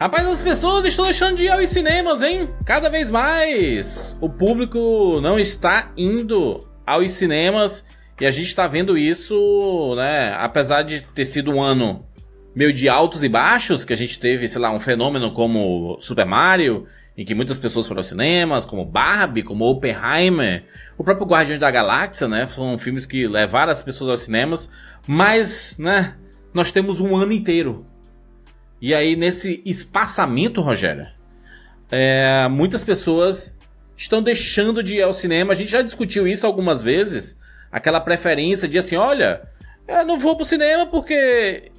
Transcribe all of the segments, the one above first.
Rapaz, as pessoas estão deixando de ir aos cinemas, hein? Cada vez mais o público não está indo aos cinemas e a gente está vendo isso, né? Apesar de ter sido um ano meio de altos e baixos, que a gente teve, sei lá, um fenômeno como Super Mario, em que muitas pessoas foram aos cinemas, como Barbie, como Oppenheimer, o próprio Guardiões da Galáxia, né? São filmes que levaram as pessoas aos cinemas, mas, né? Nós temos um ano inteiro. E aí, nesse espaçamento, Rogério, muitas pessoas estão deixando de ir ao cinema. A gente já discutiu isso algumas vezes. Aquela preferência de assim, olha, eu não vou pro cinema porque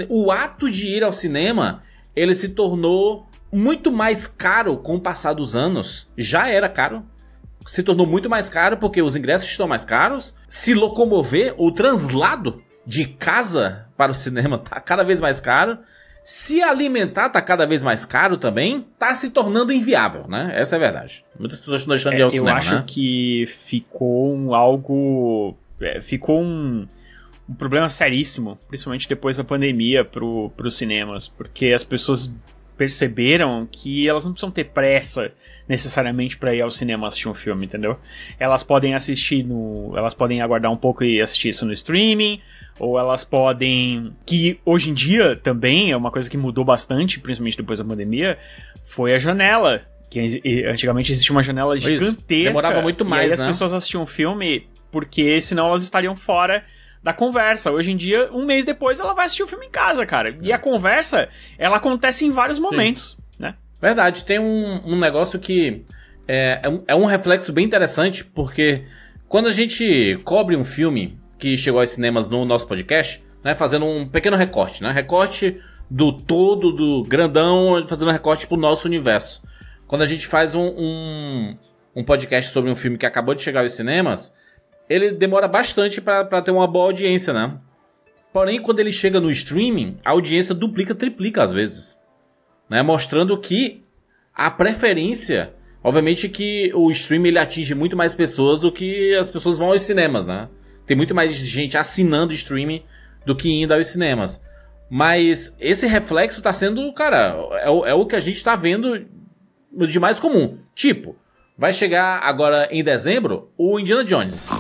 o ato de ir ao cinema, ele se tornou muito mais caro com o passar dos anos. Já era caro. Se tornou muito mais caro porque os ingressos estão mais caros. Se locomover, o translado de casa para o cinema tá cada vez mais caro. Se alimentar tá cada vez mais caro também, tá se tornando inviável, né? Essa é a verdade. Muitas pessoas estão deixando de ir ao cinema, né? Eu acho que ficou um problema seríssimo, principalmente depois da pandemia pros cinemas, porque as pessoas perceberam que elas não precisam ter pressa necessariamente para ir ao cinema assistir um filme, entendeu? Elas podem aguardar um pouco e assistir isso no streaming, ou elas podem, que hoje em dia também é uma coisa que mudou bastante, principalmente depois da pandemia, foi a janela, que antigamente existia uma janela gigantesca. Demorava muito mais, e aí né? As pessoas assistiam um filme porque senão elas estariam fora da conversa. Hoje em dia, um mês depois, ela vai assistir o filme em casa, cara. E a conversa, ela acontece em vários momentos, né? Verdade, tem um negócio que é um reflexo bem interessante, porque quando a gente cobre um filme que chegou aos cinemas no nosso podcast, né, fazendo um pequeno recorte, né? Recorte do todo, do grandão, fazendo um recorte pro nosso universo. Quando a gente faz um podcast sobre um filme que acabou de chegar aos cinemas, ele demora bastante pra ter uma boa audiência, né? Porém, quando ele chega no streaming, a audiência duplica, triplica às vezes, né? Mostrando que a preferência, obviamente que o streaming ele atinge muito mais pessoas do que as pessoas vão aos cinemas, né? Tem muito mais gente assinando streaming do que indo aos cinemas. Mas esse reflexo tá sendo, cara, é o que a gente tá vendo de mais comum. Tipo, vai chegar agora em dezembro o Indiana Jones.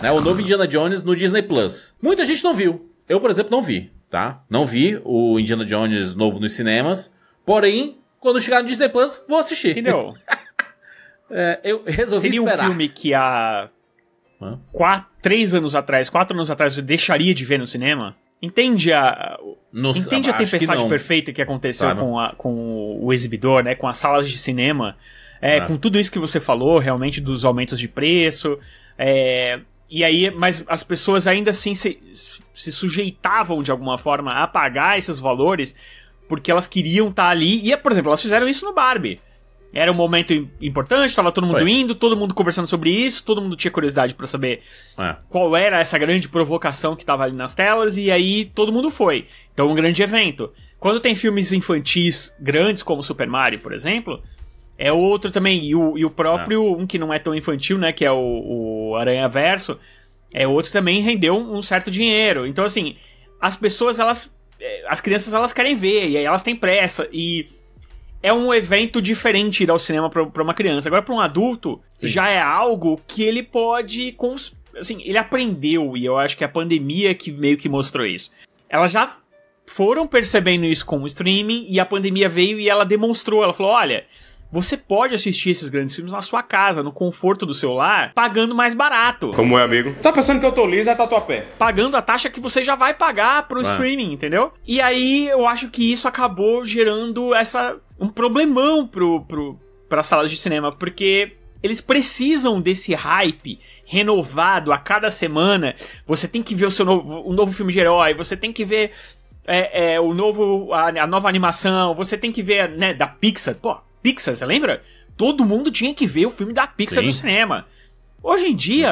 Né, o novo Indiana Jones no Disney Plus. Muita gente não viu. Eu, por exemplo, não vi, tá? Não vi o Indiana Jones novo nos cinemas. Porém, quando chegar no Disney Plus, vou assistir. Entendeu? Eu resolvi Seria esperar. Um filme que há 4 anos atrás você deixaria de ver no cinema? Entende a tempestade perfeita que aconteceu com o exibidor, né? Com as salas de cinema. Com tudo isso que você falou, realmente, dos aumentos de preço. E aí, mas as pessoas ainda assim se sujeitavam de alguma forma a pagar esses valores porque elas queriam estar ali. E, por exemplo, elas fizeram isso no Barbie. Era um momento importante, estava todo mundo indo, todo mundo conversando sobre isso, todo mundo tinha curiosidade pra saber qual era essa grande provocação que estava ali nas telas, e aí todo mundo foi. Então, um grande evento. Quando tem filmes infantis grandes, como Super Mario, por exemplo, é outro também. E o próprio, um que não é tão infantil, né, que é o Aranha Verso, é outro também, rendeu um certo dinheiro. Então, assim, as pessoas, as crianças, elas querem ver, e aí elas têm pressa, e é um evento diferente ir ao cinema pra uma criança. Agora, pra um adulto, já é algo que ele pode... Assim, ele aprendeu, e eu acho que a pandemia que meio que mostrou isso. Elas já foram percebendo isso com o streaming, e a pandemia veio e ela demonstrou. Ela falou, olha, você pode assistir esses grandes filmes na sua casa, no conforto do seu lar, pagando mais barato. Como é, amigo? Tá pensando que eu tô liso, é tatuapé. Pagando a taxa que você já vai pagar pro streaming, entendeu? E aí, eu acho que isso acabou gerando um problemão pra salas de cinema, porque eles precisam desse hype renovado a cada semana. Você tem que ver o novo filme de herói, você tem que ver a nova animação, você tem que ver, né, da Pixar. Pô, Pixar, você lembra? Todo mundo tinha que ver o filme da Pixar no cinema. Hoje em dia,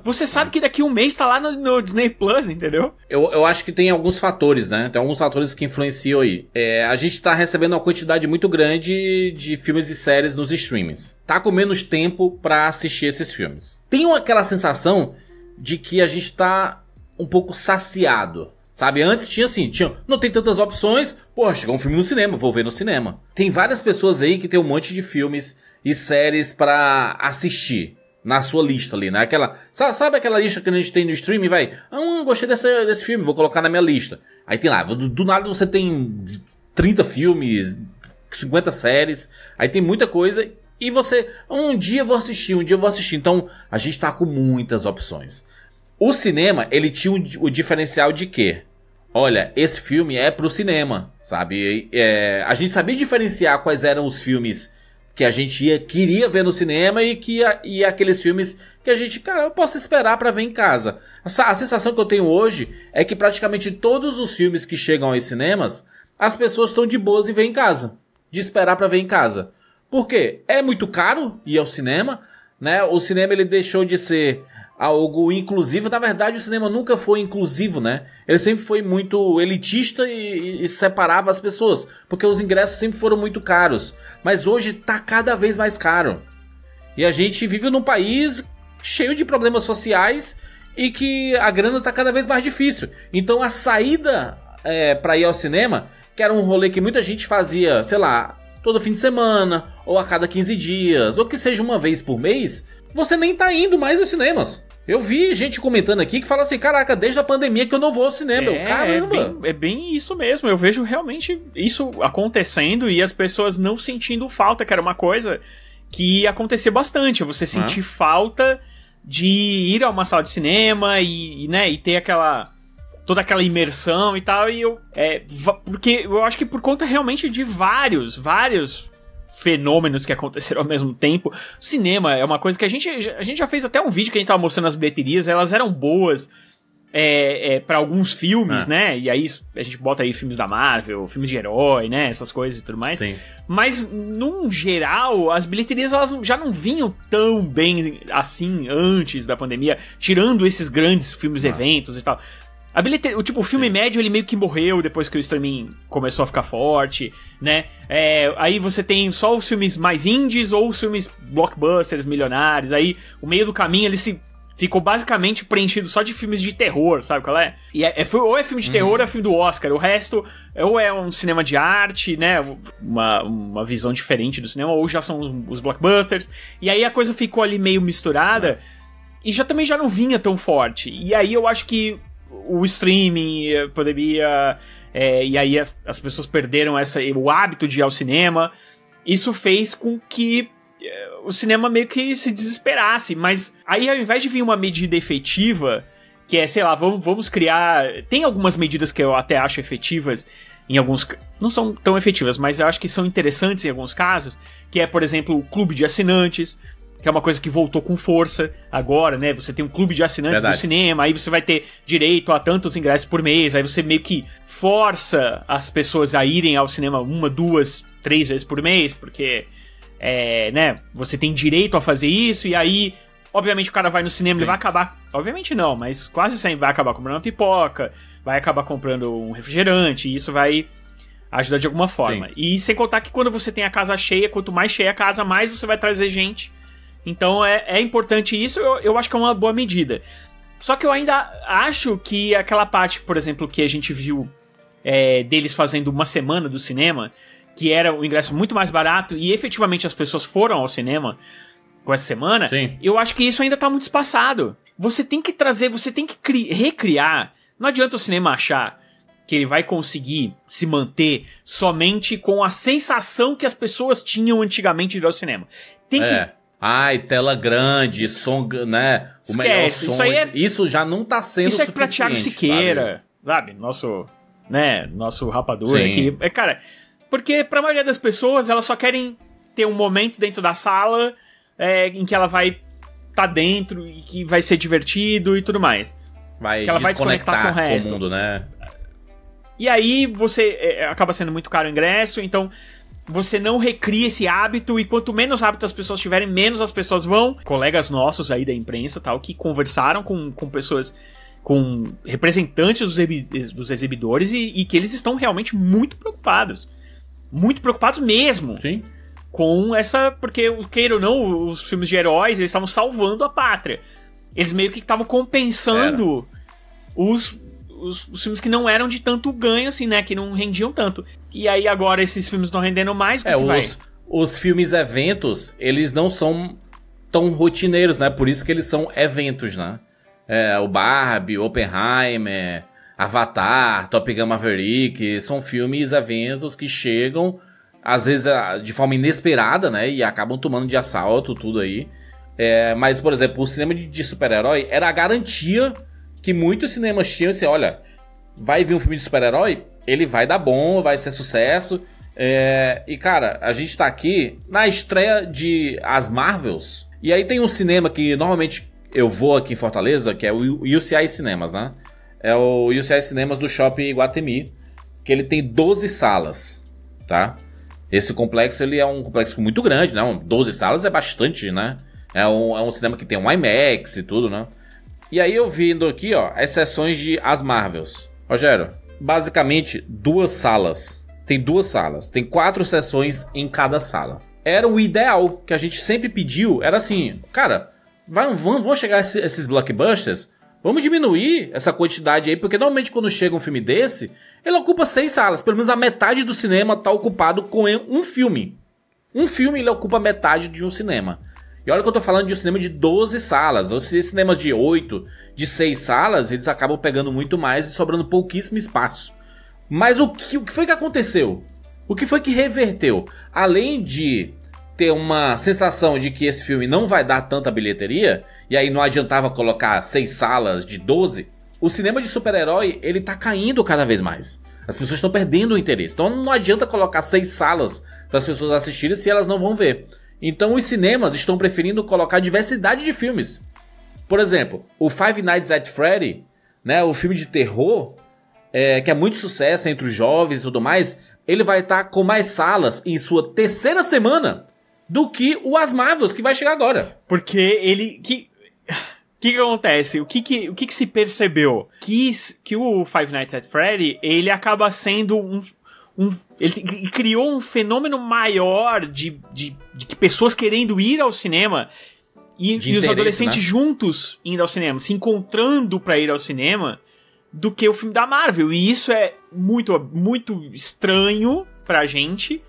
você sabe que daqui a um mês tá lá no Disney Plus, entendeu? Eu acho que tem alguns fatores, né? Tem alguns fatores que influenciam aí. A gente tá recebendo uma quantidade muito grande de filmes e séries nos streamings. Tá com menos tempo pra assistir esses filmes. Tem aquela sensação de que a gente tá um pouco saciado, Sabe, antes tinha assim, não tem tantas opções, porra, chegou um filme no cinema, vou ver no cinema. Tem várias pessoas aí que tem um monte de filmes e séries pra assistir na sua lista ali, né? Sabe aquela lista que a gente tem no streaming, vai? Gostei desse filme, vou colocar na minha lista. Aí tem lá, do nada você tem 30 filmes, 50 séries, aí tem muita coisa e você, um dia eu vou assistir. Então, a gente tá com muitas opções. O cinema, ele tinha o diferencial de quê? Olha, esse filme é pro cinema, sabe? A gente sabia diferenciar quais eram os filmes que a gente queria ver no cinema e aqueles filmes que a gente, cara, eu posso esperar pra ver em casa. A sensação que eu tenho hoje é que praticamente todos os filmes que chegam aos cinemas, as pessoas estão de boas em ver em casa. De esperar pra ver em casa. Por quê? É muito caro ir ao cinema, né? O cinema, ele deixou de ser algo inclusivo. Na verdade, o cinema nunca foi inclusivo, né? Ele sempre foi muito elitista e separava as pessoas, porque os ingressos sempre foram muito caros. Mas hoje tá cada vez mais caro. E a gente vive num país cheio de problemas sociais e que a grana tá cada vez mais difícil. Então a saída pra ir ao cinema, que era um rolê que muita gente fazia, sei lá, todo fim de semana, ou a cada 15 dias, ou que seja uma vez por mês, você nem tá indo mais aos cinemas. Eu vi gente comentando aqui que fala assim, caraca, desde a pandemia que eu não vou ao cinema. Caramba! É bem isso mesmo. Eu vejo realmente isso acontecendo e as pessoas não sentindo falta, que era uma coisa que acontecia bastante. Você sentir falta de ir a uma sala de cinema e ter toda aquela imersão e tal. Porque eu acho que por conta realmente de vários fenômenos que aconteceram ao mesmo tempo. O cinema é uma coisa que a gente já fez até um vídeo que a gente tava mostrando as bilheterias, elas eram boas pra alguns filmes, né? E aí a gente bota aí filmes da Marvel, filmes de herói, né? Essas coisas e tudo mais. Sim. Mas, num geral, as bilheterias elas já não vinham tão bem assim antes da pandemia, tirando esses grandes filmes, eventos e tal. A bilheteria, o filme médio, ele meio que morreu depois que o streaming começou a ficar forte, né? Aí você tem só os filmes mais indies ou os filmes blockbusters, milionários. Aí, o meio do caminho, ele ficou basicamente preenchido só de filmes de terror, sabe qual é? E ou é filme de terror ou é filme do Oscar. O resto, ou é um cinema de arte, né? Uma visão diferente do cinema, ou já são os blockbusters. E aí a coisa ficou ali meio misturada e também já não vinha tão forte. E aí eu acho que o streaming poderia... e aí as pessoas perderam o hábito de ir ao cinema. Isso fez com que o cinema meio que se desesperasse. Mas aí, ao invés de vir uma medida efetiva, que é, sei lá, vamos criar... Tem algumas medidas que eu até acho efetivas, em alguns... Não são tão efetivas, mas eu acho que são interessantes em alguns casos, que é, por exemplo, o clube de assinantes, que é uma coisa que voltou com força agora, né? Você tem um clube de assinantes do cinema, aí você vai ter direito a tantos ingressos por mês, aí você meio que força as pessoas a irem ao cinema 1, 2, 3 vezes por mês, porque, né? Você tem direito a fazer isso, e aí, obviamente, o cara vai no cinema, ele vai acabar... Obviamente não, mas quase sempre vai acabar comprando uma pipoca, vai acabar comprando um refrigerante, e isso vai ajudar de alguma forma. E sem contar que quando você tem a casa cheia, quanto mais cheia a casa, mais você vai trazer gente. Então é importante isso, eu acho que é uma boa medida. Só que eu ainda acho que aquela parte, por exemplo, que a gente viu deles fazendo uma semana do cinema, que era o ingresso muito mais barato e efetivamente as pessoas foram ao cinema com essa semana, eu acho que isso ainda tá muito espaçado. Você tem que trazer, você tem que recriar. Não adianta o cinema achar que ele vai conseguir se manter somente com a sensação que as pessoas tinham antigamente de ir ao cinema. Tem que... Ai, tela grande, som, né? O melhor som. Isso já não tá sendo suficiente. Isso pra Thiago Siqueira, sabe? Nosso rapador aqui. Cara, porque pra maioria das pessoas, elas só querem ter um momento dentro da sala em que ela vai tá dentro e que vai ser divertido e tudo mais. Que ela vai desconectar com o resto. Com o mundo, né? E aí você acaba sendo muito caro o ingresso, então... Você não recria esse hábito e quanto menos hábito as pessoas tiverem, menos as pessoas vão. Colegas nossos aí da imprensa tal, que conversaram com pessoas, com representantes dos exibidores e que eles estão realmente muito preocupados. Muito preocupados mesmo. Sim. Com essa... Porque, queira ou não, os filmes de heróis, eles estavam salvando a pátria. Eles meio que estavam compensando os filmes que não eram de tanto ganho, assim, né? Que não rendiam tanto. E aí agora esses filmes estão rendendo mais, o que vai? Os filmes eventos, eles não são tão rotineiros, né? Por isso que eles são eventos, né? O Barbie, Oppenheimer, Avatar, Top Gun Maverick, são filmes eventos que chegam, às vezes, de forma inesperada, né? E acabam tomando de assalto tudo aí. Mas, por exemplo, o cinema de super-herói era a garantia que muitos cinemas tinham. Assim, olha, vai vir um filme de super-herói, ele vai dar bom, vai ser sucesso. E, cara, a gente tá aqui na estreia de As Marvels. E aí tem um cinema que normalmente eu vou aqui em Fortaleza, que é o UCI Cinemas, né? É o UCI Cinemas do Shopping Iguatemi, que ele tem 12 salas, tá? Esse complexo, ele é um complexo muito grande, né? 12 salas é bastante, né? É um cinema que tem um IMAX e tudo, né? E aí eu vindo aqui, ó, as sessões de As Marvels. Rogério, basicamente 2 salas. Tem 2 salas. Tem 4 sessões em cada sala. Era o ideal que a gente sempre pediu. Era assim, cara, vamos chegar a esses blockbusters, vamos diminuir essa quantidade aí, porque normalmente quando chega um filme desse, ele ocupa 6 salas. Pelo menos a metade do cinema tá ocupado com um filme. Um filme ele ocupa metade de um cinema. E olha que eu tô falando de um cinema de 12 salas. Ou se cinema de 8, de 6 salas, eles acabam pegando muito mais e sobrando pouquíssimo espaço. Mas o que foi que aconteceu? O que foi que reverteu? Além de ter uma sensação de que esse filme não vai dar tanta bilheteria, e aí não adiantava colocar 6 salas de 12, o cinema de super-herói, ele tá caindo cada vez mais. As pessoas estão perdendo o interesse. Então não adianta colocar 6 salas para as pessoas assistirem se elas não vão ver. Então os cinemas estão preferindo colocar diversidade de filmes. Por exemplo, o Five Nights at Freddy, né, o filme de terror, que é muito sucesso entre os jovens e tudo mais, ele vai estar com mais salas em sua 3ª semana do que o As Marvels, que vai chegar agora. Porque ele... O que acontece? O que se percebeu? Que o Five Nights at Freddy, ele acaba sendo ele criou um fenômeno maior de pessoas querendo ir ao cinema e os adolescentes, né, juntos indo ao cinema, se encontrando pra ir ao cinema, do que o filme da Marvel. E isso é muito, muito estranho pra gente.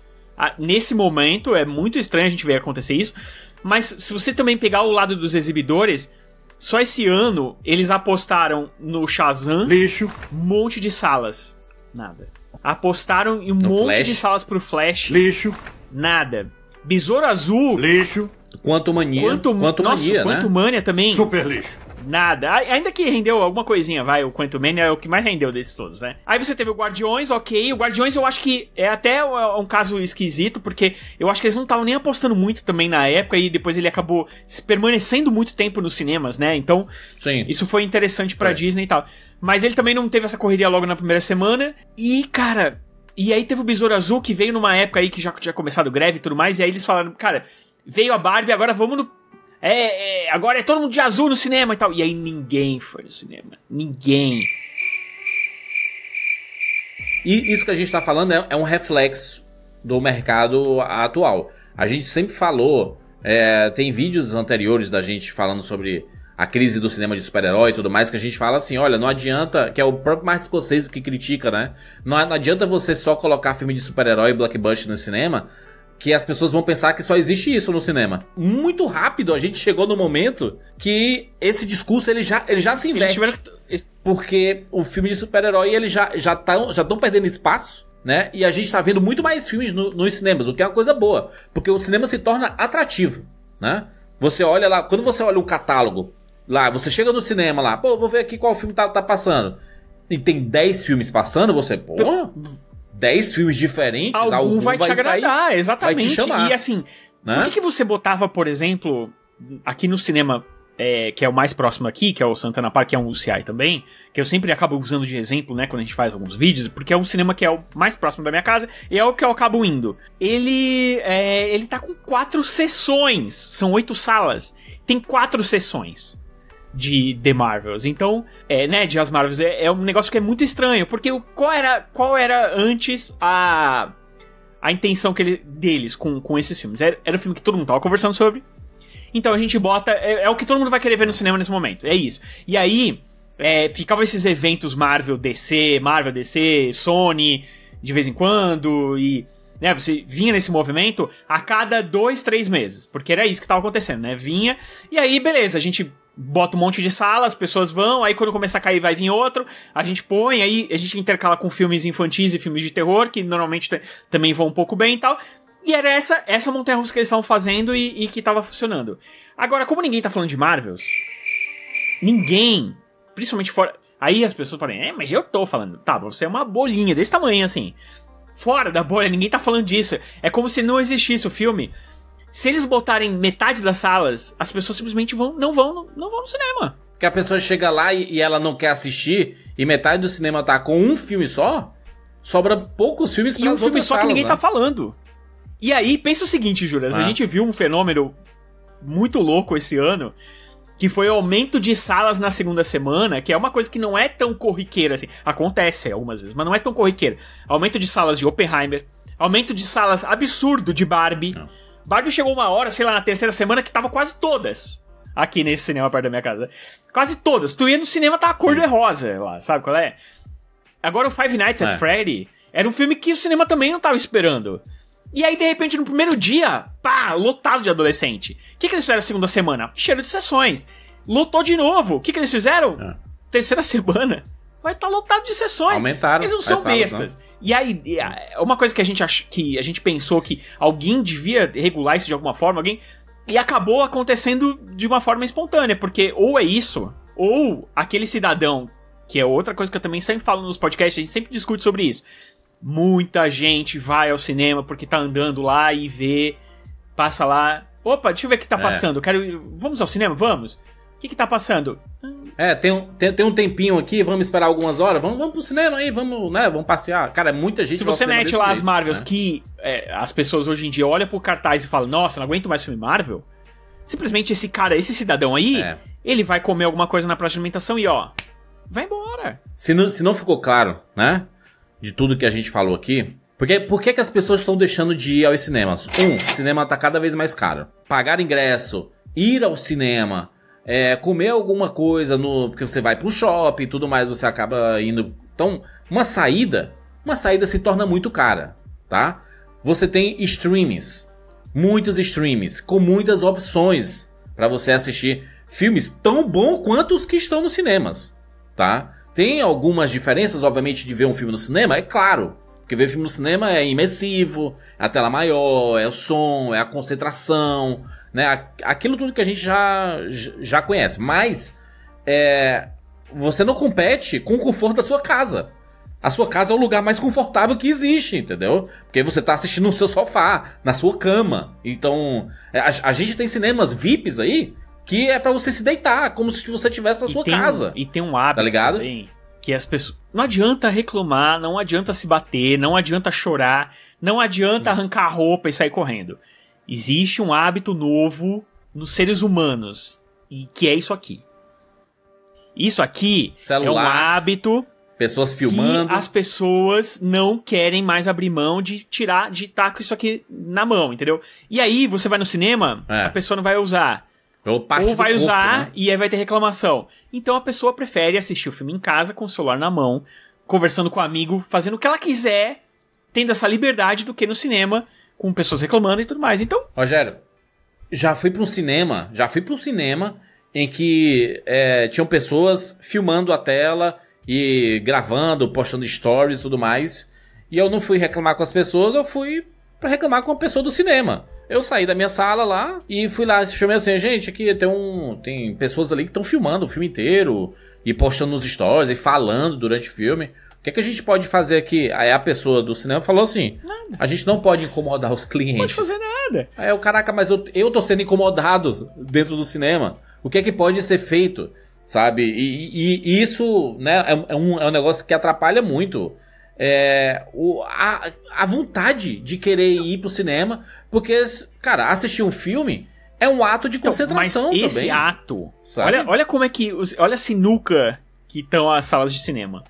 Nesse momento é muito estranho a gente ver acontecer isso. Mas se você também pegar o lado dos exibidores, só esse ano eles apostaram no Shazam, lixo, um monte de salas, nada. Apostaram em um monte de salas pro Flash, lixo, nada. Besouro Azul, lixo. Quantumania, né? Quantumania também, super lixo. Nada. Ainda que rendeu alguma coisinha, vai. O Quantumania é o que mais rendeu desses todos, né? Aí você teve o Guardiões, ok. O Guardiões eu acho que é até um caso esquisito, porque eu acho que eles não estavam nem apostando muito também na época, e depois ele acabou permanecendo muito tempo nos cinemas, né? Então, sim, isso foi interessante pra Disney e tal. Mas ele também não teve essa correria logo na primeira semana. E, cara... E aí teve o Besouro Azul, que veio numa época aí que já tinha começado greve e tudo mais, e aí eles falaram, cara, veio a Barbie, agora vamos no... agora é todo mundo de azul no cinema e tal. E aí ninguém foi no cinema. Ninguém. E isso que a gente tá falando é um reflexo do mercado atual. A gente sempre falou, tem vídeos anteriores da gente falando sobre a crise do cinema de super-herói e tudo mais, que a gente fala assim, olha, não adianta, que é o próprio Martin Scorsese que critica, né? Não adianta você só colocar filme de super-herói e blockbuster no cinema, que as pessoas vão pensar que só existe isso no cinema. Muito rápido a gente chegou no momento que esse discurso ele já se inverte. Porque o filme de super-herói ele já estão perdendo espaço, né? E a gente tá vendo muito mais filmes nos cinemas, o que é uma coisa boa, porque o cinema se torna atrativo, né? Você olha lá, quando você olha o catálogo lá, você chega no cinema lá, pô, vou ver aqui qual filme tá passando, e tem 10 filmes passando, você, pô, 10 filmes diferentes, algum vai te agradar, exatamente. Vai te chamar, e assim, né? Por que você botava, por exemplo, aqui no cinema, que é o mais próximo aqui, que é o Santana Park, que é um UCI também, que eu sempre acabo usando de exemplo, né, quando a gente faz alguns vídeos, porque é um cinema que é o mais próximo da minha casa, e é o que eu acabo indo. Ele tá com 4 sessões, são 8 salas, tem 4 sessões de The Marvels. Então, né, de As Marvels, é um negócio que é muito estranho, porque qual era antes a intenção deles com esses filmes? Era o filme que todo mundo tava conversando sobre, então a gente bota, é o que todo mundo vai querer ver no cinema nesse momento, é isso. E aí, Ficavam esses eventos Marvel DC, Sony, de vez em quando, e né, você vinha nesse movimento a cada 2, 3 meses, porque era isso que tava acontecendo, né? Vinha, e aí beleza, a gente bota um monte de sala, as pessoas vão, aí quando começa a cair vai vir outro, a gente põe, aí a gente intercala com filmes infantis e filmes de terror, que normalmente também vão um pouco bem e tal. E era essa montanha-russa que eles estavam fazendo e que tava funcionando. Agora, como ninguém tá falando de Marvels, ninguém, principalmente fora... Aí as pessoas podem, mas eu tô falando. Tá, você é uma bolinha desse tamanho, assim. Fora da bolha, ninguém tá falando disso. É como se não existisse o filme. Se eles botarem metade das salas, as pessoas simplesmente não vão no cinema. Porque a pessoa chega lá e ela não quer assistir, e metade do cinema tá com um filme só, sobra poucos filmes para as outras salas. E um filme só que ninguém né? tá falando. E aí, pensa o seguinte, Juras, a gente viu um fenômeno muito louco esse ano, que foi o aumento de salas na segunda semana, que é uma coisa que não é tão corriqueira assim. Acontece algumas vezes, mas não é tão corriqueira. Aumento de salas de Oppenheimer, aumento de salas absurdo de Barbie. Não. Barbie chegou uma hora, sei lá, na terceira semana, que tava quase todas aqui nesse cinema perto da minha casa. Quase todas. Tu ia no cinema, tava cor de rosa lá, sabe qual é? Agora o Five Nights at Freddy era um filme que o cinema também não tava esperando. E aí, de repente, no primeiro dia, pá, lotado de adolescente. O que eles fizeram na segunda semana? Cheiro de sessões. Lotou de novo. O que eles fizeram? Terceira semana, vai estar lotado de sessões. Aumentaram. Eles não são bestas. Não. E aí, uma coisa que a gente pensou que alguém devia regular isso de alguma forma, e acabou acontecendo de uma forma espontânea, porque ou é isso, ou aquele cidadão, que é outra coisa que eu também sempre falo nos podcasts, a gente sempre discute sobre isso. Muita gente vai ao cinema porque tá andando lá e vê, passa lá, opa, deixa eu ver o que tá passando, vamos ao cinema? Vamos. O que tá passando? Tem um tempinho aqui, vamos esperar algumas horas, vamos pro cinema aí, vamos passear. Cara, muita gente. Se você mete lá as Marvels, que as pessoas hoje em dia olham pro cartaz e falam, nossa, não aguento mais filme Marvel, simplesmente esse cidadão aí, ele vai comer alguma coisa na praça de alimentação e vai embora. Se não ficou claro, né, de tudo que a gente falou aqui, por que as pessoas estão deixando de ir aos cinemas? O cinema tá cada vez mais caro. Pagar ingresso, ir ao cinema, comer alguma coisa, porque você vai pro shopping e tudo mais, você acaba indo... Então, uma saída se torna muito cara, tá? Você tem streamings, muitos streamings, com muitas opções para você assistir filmes tão bons quanto os que estão nos cinemas, tá? Tem algumas diferenças, obviamente, de ver um filme no cinema, é claro. Porque ver filme no cinema é imersivo, é a tela maior, é o som, é a concentração, né? Aquilo tudo que a gente já conhece. Mas você não compete com o conforto da sua casa. A sua casa é o lugar mais confortável que existe, entendeu? Porque você tá assistindo no seu sofá, na sua cama. Então, a gente tem cinemas VIPs aí, que é pra você se deitar, como se você estivesse na sua casa. E tem um hábito, tá ligado? Também, que as pessoas... Não adianta reclamar, não adianta se bater, não adianta chorar, não adianta arrancar a roupa e sair correndo. Existe um hábito novo nos seres humanos, e que é isso aqui. Isso aqui celular, é um hábito... Pessoas filmando. Que as pessoas não querem mais abrir mão de estar com isso aqui na mão, entendeu? E aí, você vai no cinema, a pessoa não vai usar. Ou vai usar, né? E aí vai ter reclamação. Então a pessoa prefere assistir o filme em casa, com o celular na mão, conversando com o amigo, fazendo o que ela quiser, tendo essa liberdade, do que no cinema, com pessoas reclamando e tudo mais. Então... Rogério, já fui pra um cinema em que tinham pessoas filmando a tela e gravando, postando stories e tudo mais. E eu não fui reclamar com as pessoas, eu fui pra reclamar com a pessoa do cinema. Eu saí da minha sala lá e fui lá, chamei assim, gente, aqui tem pessoas ali que estão filmando o filme inteiro e postando nos stories e falando durante o filme. O que a gente pode fazer aqui? Aí a pessoa do cinema falou assim, nada. A gente não pode incomodar os clientes. Não pode fazer nada. Aí eu, caraca, mas eu tô sendo incomodado dentro do cinema. O que pode ser feito? Sabe? E isso, né, é um negócio que atrapalha muito a vontade de querer ir pro cinema, porque, cara, assistir um filme é um ato de concentração também. Mas esse ato, olha como é que, olha a sinuca que estão as salas de cinema.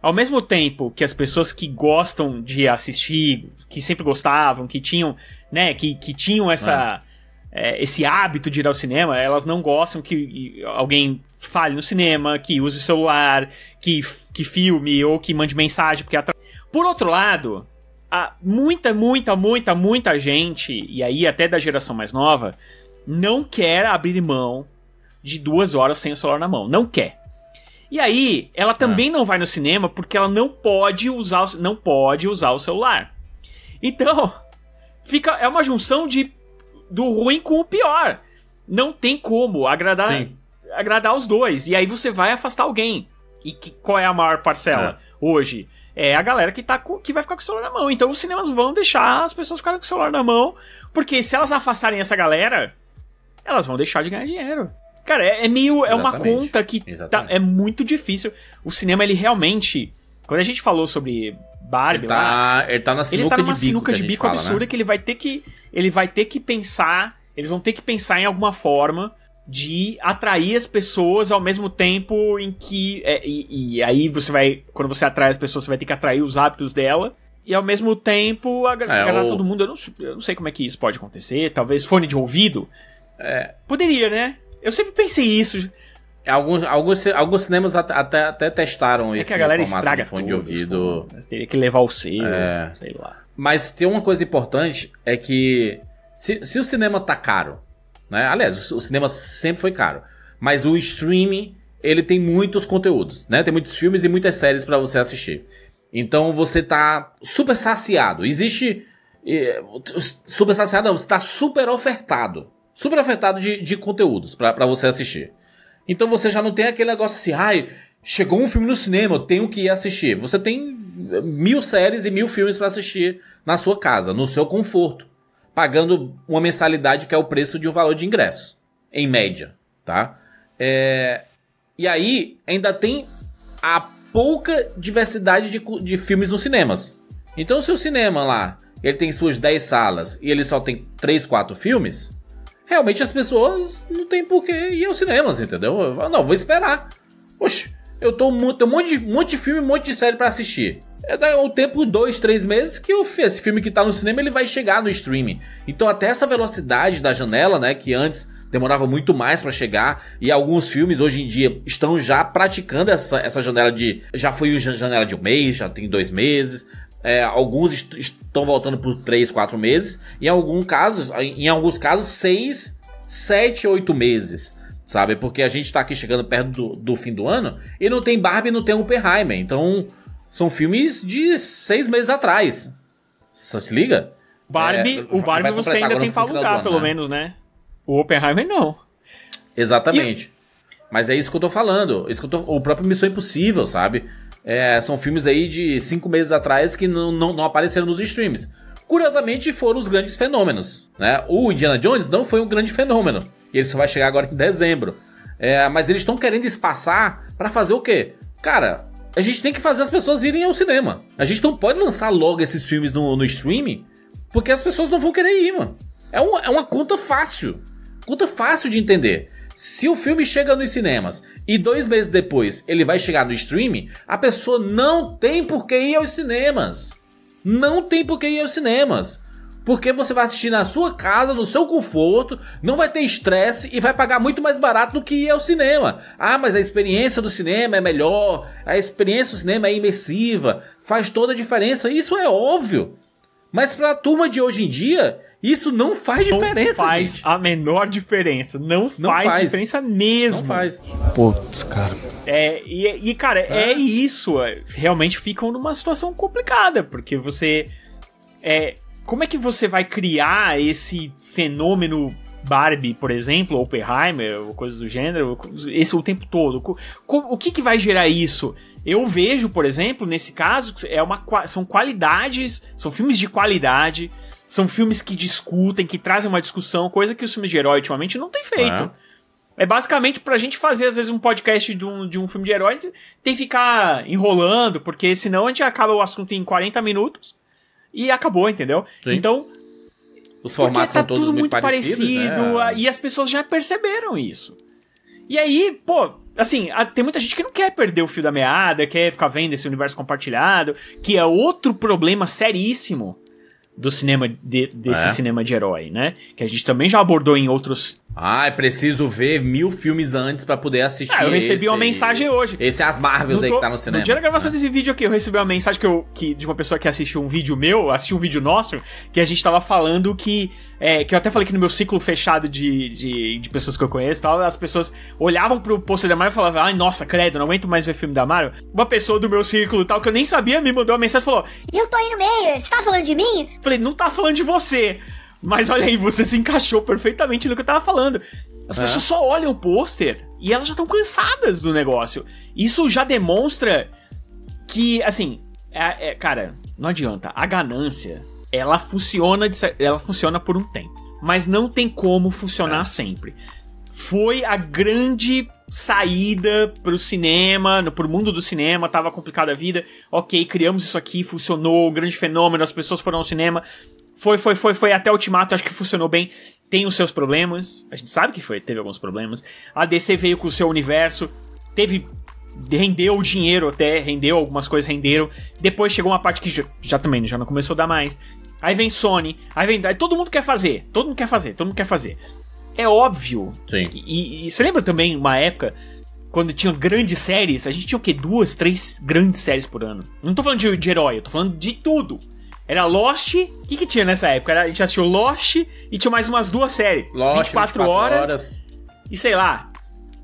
Ao mesmo tempo que as pessoas que gostam de assistir, que sempre gostavam, que tinham, né, que tinham essa... esse hábito de ir ao cinema, elas não gostam que alguém fale no cinema, que use o celular, que filme ou que mande mensagem. Por outro lado, muita gente, e aí até da geração mais nova, não quer abrir mão de 2 horas sem o celular na mão. Não quer. E aí, ela também não vai no cinema porque ela não pode usar o celular. Então, é uma junção do ruim com o pior. Não tem como agradar os dois. E aí você vai afastar alguém. E qual é a maior parcela hoje? É a galera que vai ficar com o celular na mão. Então os cinemas vão deixar as pessoas ficarem com o celular na mão. Porque se elas afastarem essa galera, elas vão deixar de ganhar dinheiro. Cara, é uma conta que é muito difícil. O cinema, ele realmente... Quando a gente falou sobre Barbie ele tá numa sinuca de bico absurda, né? Que ele vai ter que pensar... Eles vão ter que pensar em alguma forma de atrair as pessoas ao mesmo tempo em que... E aí quando você atrai as pessoas, você vai ter que atrair os hábitos dela. E ao mesmo tempo agradar todo mundo. Eu não sei como é que isso pode acontecer. Talvez fone de ouvido. Poderia, né? Eu sempre pensei isso. Alguns cinemas até testaram esse que a galera formato estraga de fone de ouvido. Teria que levar o seu, sei lá. Mas tem uma coisa importante, é que se o cinema tá caro, né? Aliás, o cinema sempre foi caro, mas o streaming, ele tem muitos conteúdos, né? Tem muitos filmes e muitas séries pra você assistir. Então você tá super saciado. Super saciado não, você tá super ofertado. Super ofertado de conteúdos pra você assistir. Então você já não tem aquele negócio assim, chegou um filme no cinema, eu tenho que ir assistir. Você tem 1000 séries e 1000 filmes pra assistir na sua casa, no seu conforto, pagando uma mensalidade que é o preço de um valor de ingresso, em média, tá? E aí ainda tem a pouca diversidade de filmes nos cinemas. Então se o cinema lá, ele tem suas 10 salas e ele só tem 3, 4 filmes... Realmente as pessoas não tem por que ir aos cinemas, entendeu? Não, vou esperar. Oxe, eu tenho um monte de filme, um monte de série pra assistir. O tempo 2, 3 meses que esse filme que tá no cinema, ele vai chegar no streaming. Então até essa velocidade da janela, né, que antes demorava muito mais pra chegar, e alguns filmes hoje em dia estão já praticando essa janela já foi janela de 1 mês, já tem 2 meses... alguns estão voltando por 3, 4 meses. Em alguns casos 6, 7, 8 meses, sabe? Porque a gente tá aqui chegando perto do fim do ano e não tem Barbie, não tem Oppenheimer. Então são filmes de 6 meses atrás. Você se liga? O Barbie você ainda tem pra alugar, pelo menos, né? O Oppenheimer não. Exatamente. Mas é isso que eu tô falando. O próprio Missão Impossível, sabe? São filmes aí de 5 meses atrás que não apareceram nos streams. Curiosamente foram os grandes fenômenos, né? O Indiana Jones não foi um grande fenômeno. E ele só vai chegar agora em dezembro. Mas eles estão querendo espaçar pra fazer o quê? Cara, a gente tem que fazer as pessoas irem ao cinema. A gente não pode lançar logo esses filmes no streaming, porque as pessoas não vão querer ir, mano. É uma conta fácil. Conta fácil de entender. Se o filme chega nos cinemas e 2 meses depois ele vai chegar no streaming, a pessoa não tem por que ir aos cinemas. Não tem por que ir aos cinemas. Porque você vai assistir na sua casa, no seu conforto, não vai ter estresse e vai pagar muito mais barato do que ir ao cinema. Mas a experiência do cinema é melhor, a experiência do cinema é imersiva, faz toda a diferença, isso é óbvio. Mas pra turma de hoje em dia... Isso não faz diferença, Não faz gente. A menor diferença. Não faz diferença mesmo. Não faz. Putz, cara. Cara, é isso. Realmente ficam numa situação complicada. Porque você... como é que você vai criar esse fenômeno Barbie, por exemplo, ou Oppenheimer, ou coisas do gênero, o tempo todo? O que vai gerar isso? Eu vejo, por exemplo, nesse caso, são qualidades, são filmes de qualidade... São filmes que discutem, que trazem uma discussão, coisa que os filmes de herói ultimamente não tem feito. É basicamente pra gente fazer, às vezes, um podcast de um filme de herói, tem que ficar enrolando, porque senão a gente acaba o assunto em 40 minutos e acabou, entendeu? Sim. Então, os formatos são todos muito parecido, né? E as pessoas já perceberam isso. E aí, assim, tem muita gente que não quer perder o fio da meada, quer ficar vendo esse universo compartilhado, que é outro problema seríssimo do cinema, desse cinema de herói, né? Que a gente também já abordou em outros... É preciso ver 1000 filmes antes pra poder assistir. Eu recebi uma mensagem hoje. Esse é as Marvels aí que tá no cinema. No dia da gravação desse vídeo aqui, eu recebi uma mensagem de uma pessoa que assistiu um vídeo nosso, que a gente tava falando que eu até falei que no meu ciclo fechado de pessoas que eu conheço e tal, as pessoas olhavam pro pôster da Marvel e falavam, ai, nossa, credo, não aguento mais ver filme da Marvel. Uma pessoa do meu círculo e tal, que eu nem sabia, me mandou uma mensagem e falou, eu tô aí no meio, você tá falando de mim? Falei, não tá falando de você. Mas olha aí, você se encaixou perfeitamente no que eu tava falando. As pessoas só olham o pôster e elas já estão cansadas do negócio. Isso já demonstra que, assim, cara, não adianta. A ganância, ela funciona por um tempo. Mas não tem como funcionar sempre. Foi a grande saída pro cinema, pro mundo do cinema, tava complicada a vida. Ok, criamos isso aqui, funcionou, um grande fenômeno, as pessoas foram ao cinema... Foi até Ultimato, acho que funcionou bem. Tem os seus problemas, a gente sabe que teve alguns problemas. A DC veio com o seu universo, rendeu dinheiro até, algumas coisas renderam. Depois chegou uma parte que já não começou a dar mais. Aí vem Sony, aí todo mundo quer fazer. É óbvio. Sim. E você lembra também uma época... Quando tinha grandes séries, a gente tinha o quê? 2, 3 grandes séries por ano. Não tô falando de herói, eu tô falando de tudo. Era Lost, o que tinha nessa época? A gente assistiu Lost e tinha mais umas 2 séries. Lost, 24 horas. E sei lá.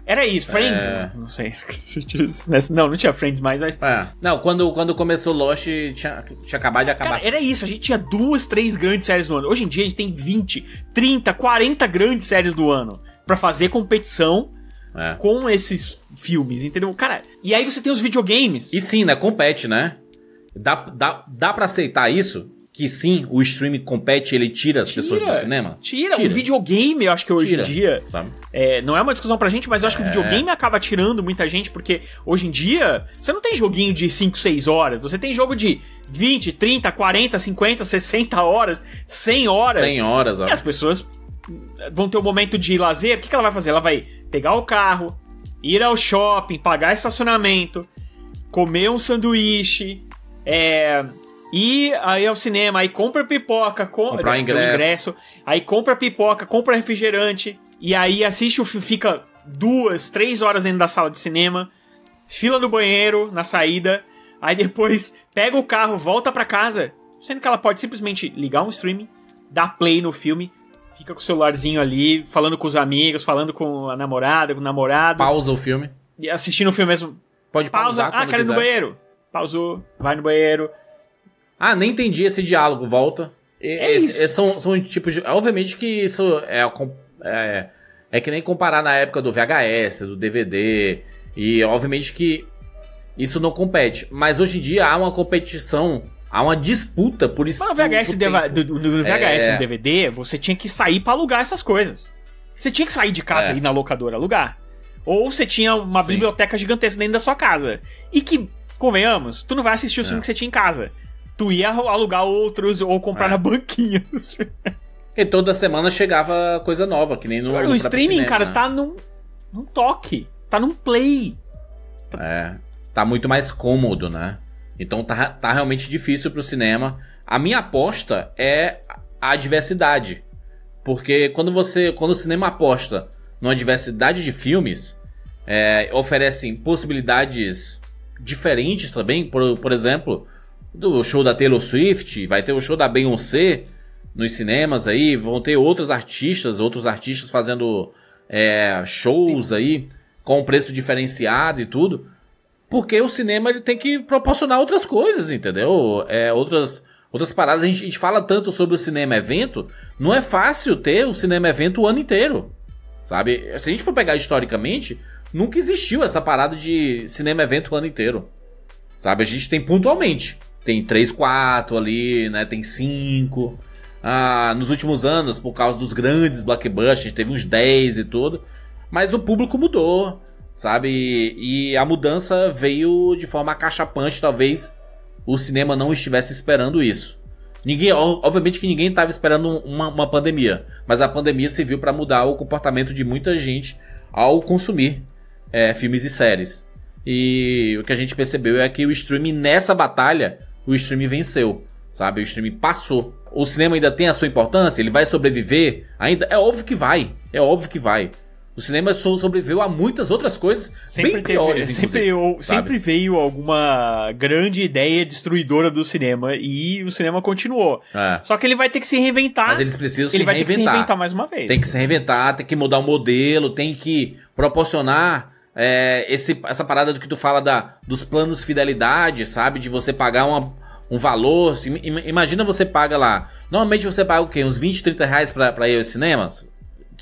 Era isso, Friends. Não sei se não tinha Friends mais, mas... Não, quando começou Lost, tinha acabado de acabar. Cara, era isso, a gente tinha 2, 3 grandes séries no ano. Hoje em dia a gente tem 20, 30, 40 grandes séries do ano pra fazer competição com esses filmes, entendeu? Cara, e aí você tem os videogames. E sim, né? Compete, né? Dá pra aceitar isso? Que sim, o streaming compete, ele tira as pessoas do cinema? Tira. O videogame, eu acho que hoje em dia... não é uma discussão pra gente, mas eu acho que o videogame acaba tirando muita gente, porque hoje em dia, você não tem joguinho de 5, 6 horas. Você tem jogo de 20, 30, 40, 50, 60 horas, 100 horas. 100 horas, E as pessoas vão ter um momento de lazer. O que ela vai fazer? Ela vai pegar o carro, ir ao shopping, pagar estacionamento, comer um sanduíche... ir aí ao cinema, aí compra pipoca, comprar ingresso, aí compra pipoca, compra refrigerante, e aí assiste o filme, fica 2, 3 horas dentro da sala de cinema, fila no banheiro, na saída, aí depois pega o carro, volta pra casa, sendo que ela pode simplesmente ligar um streaming, dar play no filme, fica com o celularzinho ali, falando com os amigos, falando com a namorada, com o namorado. Pausa o filme. E assistindo o filme mesmo. Pode pausar. Quero ir no banheiro. Pausou, vai no banheiro. Nem entendi esse diálogo, volta. Isso. São tipos de... Obviamente que isso é que nem comparar na época do VHS, do DVD. E obviamente que isso não compete. Mas hoje em dia há uma competição, há uma disputa por isso. Mas no VHS e no DVD, você tinha que sair pra alugar essas coisas. Você tinha que sair de casa e ir na locadora alugar. Ou você tinha uma biblioteca gigantesca dentro da sua casa. E que... Convenhamos, tu não vai assistir o filme que você tinha em casa. Tu ia alugar outros ou comprar na banquinha. E toda semana chegava coisa nova, que nem no... O streaming, cinema, cara, tá num toque. Tá num play. Tá muito mais cômodo, né? Então tá realmente difícil pro cinema. A minha aposta é a diversidade. Porque quando o cinema aposta numa diversidade de filmes, oferecem possibilidades... diferentes também, por exemplo, do show da Taylor Swift, vai ter o show da Beyoncé nos cinemas aí, vão ter outros artistas fazendo shows aí, com preço diferenciado e tudo, porque o cinema ele tem que proporcionar outras coisas, entendeu? Outras paradas, a gente fala tanto sobre o cinema evento, não é fácil ter o cinema evento o ano inteiro, sabe? Se a gente for pegar historicamente... Nunca existiu essa parada de cinema evento o ano inteiro. Sabe? A gente tem pontualmente. Tem 3, 4 ali, né? Tem 5. Nos últimos anos, por causa dos grandes blockbusters, teve uns 10 e tudo. Mas o público mudou, sabe? E a mudança veio de forma acachapante. Talvez o cinema não estivesse esperando isso. Obviamente que ninguém estava esperando uma pandemia. Mas a pandemia serviu para mudar o comportamento de muita gente ao consumir filmes e séries. E o que a gente percebeu é que o streaming nessa batalha, o streaming venceu, sabe? O streaming passou. o cinema ainda tem a sua importância? Ele vai sobreviver ainda? É óbvio que vai. É óbvio que vai. O cinema sobreviveu a muitas outras coisas bem piores, sempre veio alguma grande ideia destruidora do cinema e o cinema continuou. Só que ele vai ter que se reinventar. Mas eles precisam se reinventar. Ele vai ter que se reinventar mais uma vez. Tem que se reinventar, tem que mudar o modelo, tem que proporcionar essa parada do que tu fala dos planos de fidelidade, sabe? De você pagar um valor. Imagina você paga lá. Normalmente você paga o quê? Uns 20, 30 reais pra ir aos cinemas?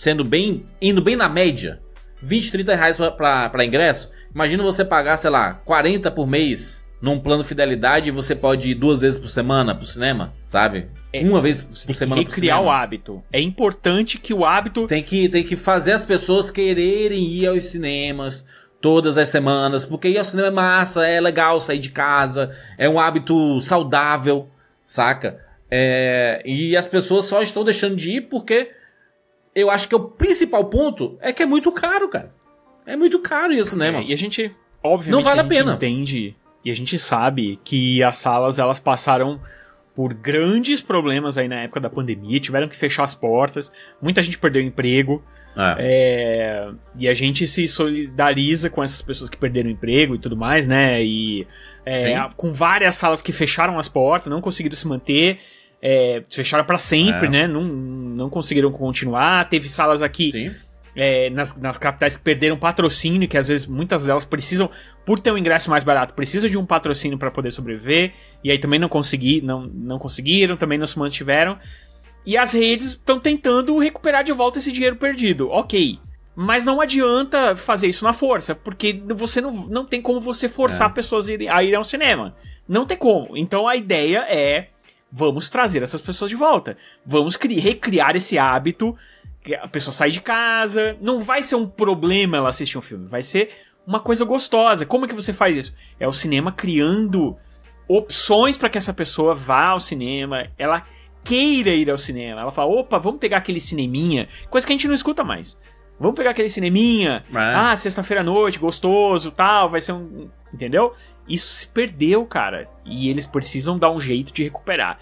Indo bem na média, 20, 30 reais pra ingresso. Imagina você pagar, sei lá, 40 por mês num plano de fidelidade e você pode ir 2 vezes por semana pro cinema, sabe? Uma vez por semana pro cinema. Recriar o hábito. É importante que o hábito... Tem que fazer as pessoas quererem ir aos cinemas todas as semanas, porque ir ao cinema é massa, é legal sair de casa, é um hábito saudável, saca? E as pessoas só estão deixando de ir porque... Eu acho que o principal ponto é que é muito caro, cara. É muito caro ir ao cinema. E a gente, obviamente, não vale a pena. Entende e a gente sabe que as salas, elas passaram por grandes problemas aí na época da pandemia, tiveram que fechar as portas, muita gente perdeu emprego, e a gente se solidariza com essas pessoas que perderam emprego e tudo mais, né? E com várias salas que fecharam as portas, não conseguiram se manter... fecharam pra sempre, né? Não conseguiram continuar. Teve salas aqui nas capitais que perderam patrocínio, que às vezes muitas delas precisam, por ter um ingresso mais barato, precisa de um patrocínio para poder sobreviver. E aí também não conseguiram, também não se mantiveram. E as redes estão tentando recuperar de volta esse dinheiro perdido. Ok. Mas não adianta fazer isso na força, porque você não tem como você forçar pessoas a irem ao cinema. Não tem como. Então a ideia é... Vamos trazer essas pessoas de volta. Vamos recriar esse hábito. A pessoa sai de casa. Não vai ser um problema ela assistir um filme. Vai ser uma coisa gostosa. Como é que você faz isso? É o cinema criando opções para que essa pessoa vá ao cinema. Ela queira ir ao cinema. Ela fala, opa, vamos pegar aquele cineminha. Coisa que a gente não escuta mais. Vamos pegar aquele cineminha. Sexta-feira à noite, gostoso, tal. Vai ser um... Entendeu? Isso se perdeu, cara. E eles precisam dar um jeito de recuperar.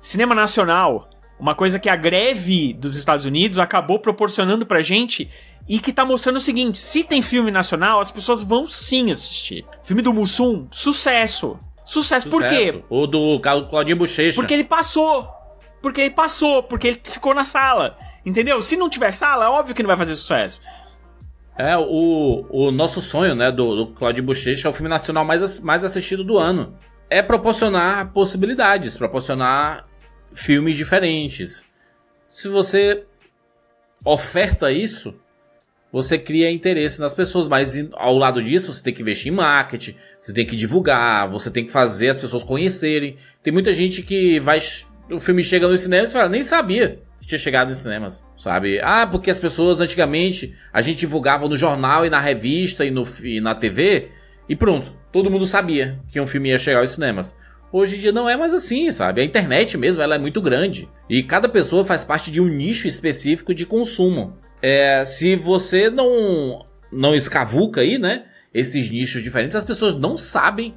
Cinema nacional, uma coisa que a greve dos Estados Unidos acabou proporcionando pra gente e que tá mostrando o seguinte: se tem filme nacional, as pessoas vão sim assistir. Filme do Mussum, sucesso. Sucesso por quê? O do Claudinho Bochecha. Porque ele passou, porque ele ficou na sala. Entendeu? Se não tiver sala, é óbvio que não vai fazer sucesso. O nosso sonho, né, do Claudinho Bochecha é o filme nacional mais assistido do ano. É proporcionar possibilidades, proporcionar filmes diferentes. Se você oferta isso, você cria interesse nas pessoas, mas ao lado disso você tem que investir em marketing, você tem que divulgar, você tem que fazer as pessoas conhecerem. Tem muita gente que o filme chega no cinema e fala, nem sabia que tinha chegado nos cinemas, sabe? Porque as pessoas antigamente, a gente divulgava no jornal e na revista e na TV e pronto, todo mundo sabia que um filme ia chegar aos cinemas. Hoje em dia não é mais assim, sabe? A internet mesmo, ela é muito grande e cada pessoa faz parte de um nicho específico de consumo. Se você não escavuca aí, né, esses nichos diferentes, as pessoas não sabem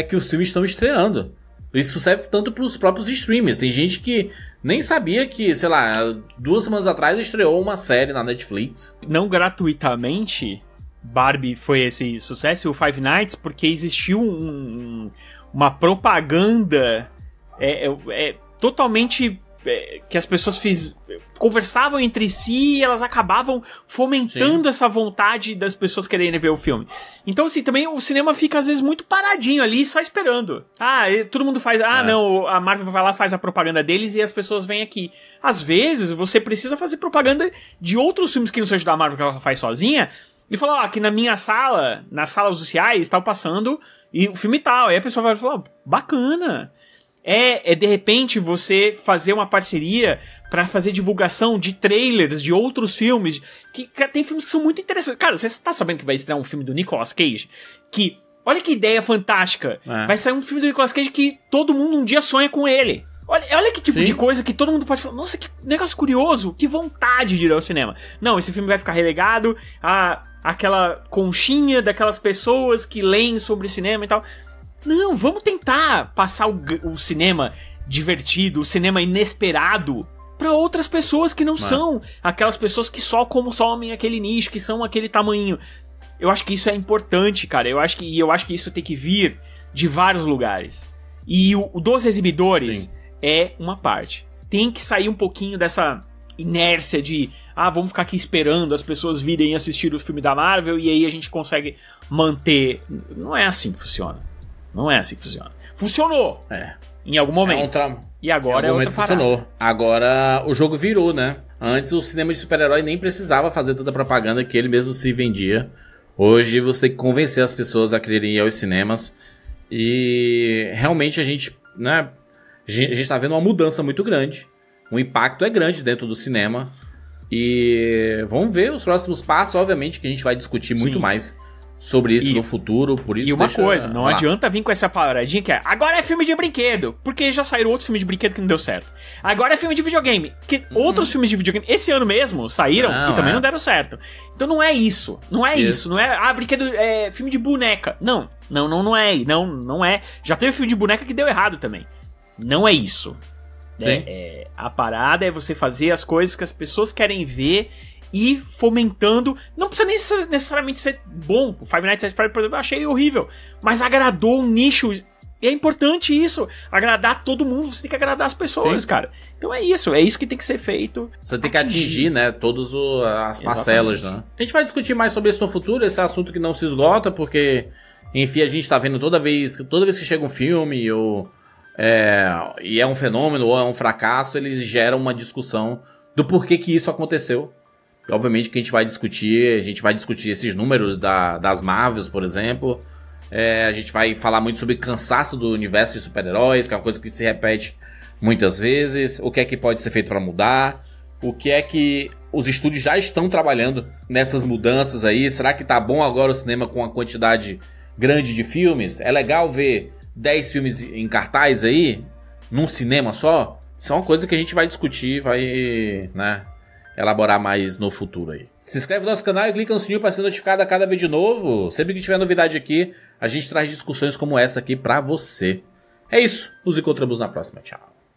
que os filmes estão estreando. Isso serve tanto para os próprios streamers. Tem gente que nem sabia que, sei lá, 2 semanas atrás estreou uma série na Netflix. Não gratuitamente, Barbie foi esse sucesso, e o Five Nights, porque existiu uma propaganda totalmente... que as pessoas conversavam entre si e elas acabavam fomentando essa vontade das pessoas quererem ver o filme. Então, assim, também o cinema fica às vezes muito paradinho ali, só esperando. Todo mundo faz... não, a Marvel vai lá, faz a propaganda deles e as pessoas vêm aqui. Às vezes, você precisa fazer propaganda de outros filmes que não seja da Marvel, que ela faz sozinha, e falar, aqui na minha sala, nas salas sociais, está passando e o filme tal. Aí a pessoa vai falar, bacana. De repente você fazer uma parceria pra fazer divulgação de trailers de outros filmes, que tem filmes que são muito interessantes. Cara, você tá sabendo que vai estrear um filme do Nicolas Cage? Que, olha que ideia fantástica. Vai sair um filme do Nicolas Cage que todo mundo um dia sonha com ele. Olha que tipo de coisa que todo mundo pode falar, nossa, que negócio curioso, que vontade de ir ao cinema. Não, esse filme vai ficar relegado àquela conchinha daquelas pessoas que leem sobre cinema e tal. Não, vamos tentar passar o cinema divertido, o cinema inesperado pra outras pessoas que não são aquelas pessoas que só consomem aquele nicho, que são aquele tamanho. Eu acho que isso é importante, cara. Eu acho que isso tem que vir de vários lugares. E o dos exibidores é uma parte. Tem que sair um pouquinho dessa inércia de vamos ficar aqui esperando as pessoas virem assistir o filme da Marvel e aí a gente consegue manter. Não é assim que funciona. Não é assim que funciona. Funcionou! Em algum momento. E agora outra parada. Funcionou. Agora o jogo virou, né? Antes o cinema de super-herói nem precisava fazer tanta propaganda que ele mesmo se vendia. Hoje você tem que convencer as pessoas a quererem ir aos cinemas. E realmente a gente, né? A gente tá vendo uma mudança muito grande. O impacto é grande dentro do cinema. E vamos ver os próximos passos. Obviamente que a gente vai discutir muito mais sobre isso no futuro. Por isso e uma coisa, não adianta vir com essa paradinha que agora é filme de brinquedo. Porque já saíram outros filmes de brinquedo que não deu certo. Agora é filme de videogame. Que outros filmes de videogame, esse ano mesmo, saíram e também não deram certo. Então não é isso. Não é isso. Não é, brinquedo, é filme de boneca. Não é. Não é. Já teve filme de boneca que deu errado também. Não é isso. A parada é você fazer as coisas que as pessoas querem ver e fomentando. Não precisa nem necessariamente ser bom. O Five Nights at Freddy's, por exemplo, eu achei horrível. Mas agradou um nicho. E é importante isso. Agradar todo mundo. Você tem que agradar as pessoas, cara. Então é isso que tem que ser feito. Você tem que atingir, né, todas as parcelas, né? A gente vai discutir mais sobre isso no futuro. Esse é um assunto que não se esgota, porque, enfim, a gente tá vendo toda vez que chega um filme e é um fenômeno ou é um fracasso, eles geram uma discussão do porquê que isso aconteceu. E, obviamente que a gente vai discutir esses números das Marvels, por exemplo. A gente vai falar muito sobre cansaço do universo de super-heróis, que é uma coisa que se repete muitas vezes. O que é que pode ser feito para mudar? O que é que os estúdios já estão trabalhando nessas mudanças aí? Será que tá bom agora o cinema com uma quantidade grande de filmes? É legal ver 10 filmes em cartaz aí, num cinema só? Isso é uma coisa que a gente vai discutir, vai, né, elaborar mais no futuro aí. Se inscreve no nosso canal e clica no sininho para ser notificado a cada vídeo novo. Sempre que tiver novidade aqui, a gente traz discussões como essa aqui pra você. É isso, nos encontramos na próxima, tchau.